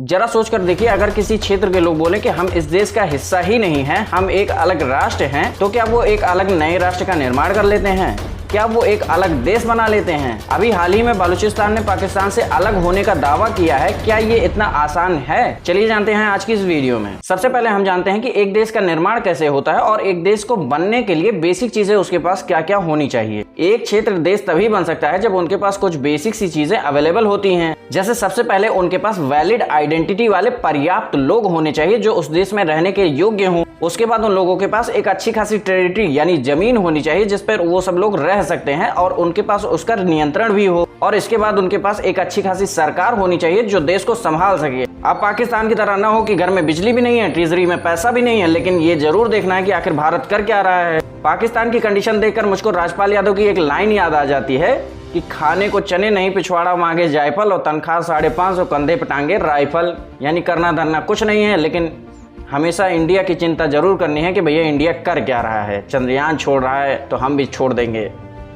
जरा सोच कर देखिए, अगर किसी क्षेत्र के लोग बोले कि हम इस देश का हिस्सा ही नहीं हैं, हम एक अलग राष्ट्र हैं, तो क्या वो एक अलग नए राष्ट्र का निर्माण कर लेते हैं? क्या वो एक अलग देश बना लेते हैं? अभी हाल ही में बलूचिस्तान ने पाकिस्तान से अलग होने का दावा किया है। क्या ये इतना आसान है? चलिए जानते हैं आज की इस वीडियो में। सबसे पहले हम जानते हैं कि एक देश का निर्माण कैसे होता है और एक देश को बनने के लिए बेसिक चीजें उसके पास क्या क्या होनी चाहिए। एक क्षेत्र देश तभी बन सकता है जब उनके पास कुछ बेसिक सी चीजें अवेलेबल होती हैं। जैसे सबसे पहले उनके पास वैलिड आइडेंटिटी वाले पर्याप्त लोग होने चाहिए जो उस देश में रहने के योग्य हों। उसके बाद उन लोगों के पास एक अच्छी खासी टेरिटरी यानी जमीन होनी चाहिए जिस पर वो सब लोग रह सकते हैं और उनके पास उसका नियंत्रण भी हो। और इसके बाद उनके पास एक अच्छी खासी सरकार होनी चाहिए जो देश को संभाल सके। अब पाकिस्तान की तरह ना हो कि घर में बिजली भी नहीं है, ट्रेजरी में पैसा भी नहीं है, लेकिन ये जरूर देखना है कि आखिर भारत कर क्या रहा है। पाकिस्तान की कंडीशन देखकर मुझको राजपाल यादव की एक लाइन याद आ जाती है कि खाने को चने नहीं, पिछवाड़ा मांगे जायफल, और तनख्वाह 550, कंधे पे टांगे राइफल। यानी करना धरना कुछ नहीं है, लेकिन हमेशा इंडिया की चिंता जरूर करनी है कि भैया इंडिया कर क्या रहा है। चंद्रयान छोड़ रहा है तो हम भी छोड़ देंगे,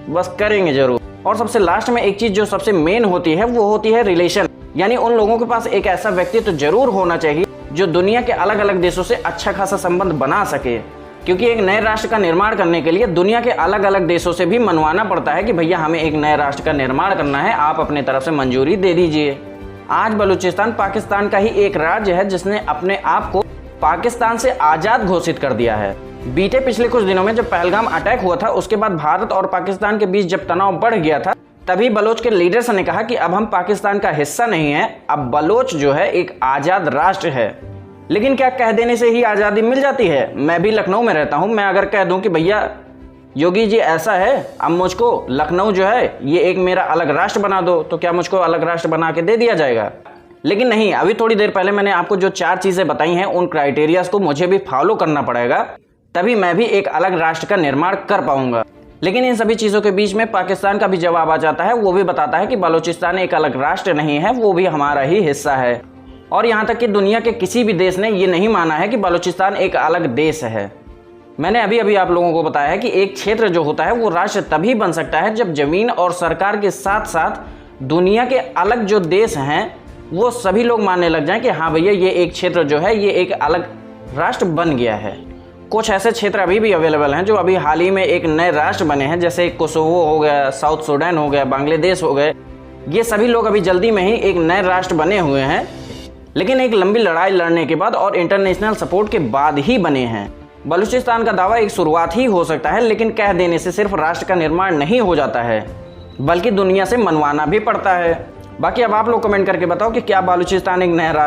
बस करेंगे जरूर। और सबसे लास्ट में एक चीज जो सबसे मेन होती है वो होती है रिलेशन। यानी उन लोगों के पास एक ऐसा व्यक्ति तो जरूर होना चाहिए जो दुनिया के अलग अलग देशों से अच्छा खासा संबंध बना सके, क्योंकि एक नए राष्ट्र का निर्माण करने के लिए दुनिया के अलग अलग देशों से भी मनवाना पड़ता है कि भैया हमें एक नए राष्ट्र का निर्माण करना है, आप अपने तरफ से मंजूरी दे दीजिए। आज बलूचिस्तान पाकिस्तान का ही एक राज्य है जिसने अपने आप को पाकिस्तान से आजाद घोषित कर दिया है। बीते पिछले कुछ दिनों में जब पहलगाम अटैक हुआ था, उसके बाद भारत और पाकिस्तान के बीच जब तनाव बढ़ गया था, तभी बलोच के लीडर्स ने कहा कि अब हम पाकिस्तान का हिस्सा नहीं है, अब बलोच जो है एक आजाद राष्ट्र है। लेकिन क्या कह देने से ही आजादी मिल जाती है? मैं भी लखनऊ में रहता हूं, मैं अगर कह दूं कि भैया योगी जी ऐसा है, अब मुझको लखनऊ जो है ये एक मेरा अलग राष्ट्र बना दो, तो क्या मुझको अलग राष्ट्र बना के दे दिया जाएगा? लेकिन नहीं, अभी थोड़ी देर पहले मैंने आपको जो 4 चीजें बताई हैं उन क्राइटेरियाज को मुझे भी फॉलो करना पड़ेगा, तभी मैं भी एक अलग राष्ट्र का निर्माण कर पाऊंगा। लेकिन इन सभी चीजों के बीच में पाकिस्तान का भी जवाब आ जाता है। वो भी बताता है कि बलूचिस्तान एक अलग राष्ट्र नहीं है, वो भी हमारा ही हिस्सा है। और यहाँ तक कि दुनिया के किसी भी देश ने ये नहीं माना है कि बलूचिस्तान एक अलग देश है। मैंने अभी अभी आप लोगों को बताया है कि एक क्षेत्र जो होता है वो राष्ट्र तभी बन सकता है जब जमीन और सरकार के साथ साथ दुनिया के अलग जो देश हैं वो सभी लोग मानने लग जाएं कि हाँ भैया ये एक क्षेत्र जो है ये एक अलग राष्ट्र बन गया है। कुछ ऐसे क्षेत्र अभी भी अवेलेबल हैं जो अभी हाल ही में एक नए राष्ट्र बने हैं, जैसे कोसोवो हो गया, साउथ सूडान हो गया, बांग्लादेश हो गए। ये सभी लोग अभी जल्दी में ही एक नए राष्ट्र बने हुए हैं, लेकिन एक लंबी लड़ाई लड़ने के बाद और इंटरनेशनल सपोर्ट के बाद ही बने हैं। बलूचिस्तान का दावा एक शुरुआत ही हो सकता है, लेकिन कह देने से सिर्फ राष्ट्र का निर्माण नहीं हो जाता है, बल्कि दुनिया से मनवाना भी पड़ता है। बाकी अब आप लोग कमेंट करके बताओ कि क्या बलूचिस्तान एक नया राष्ट्र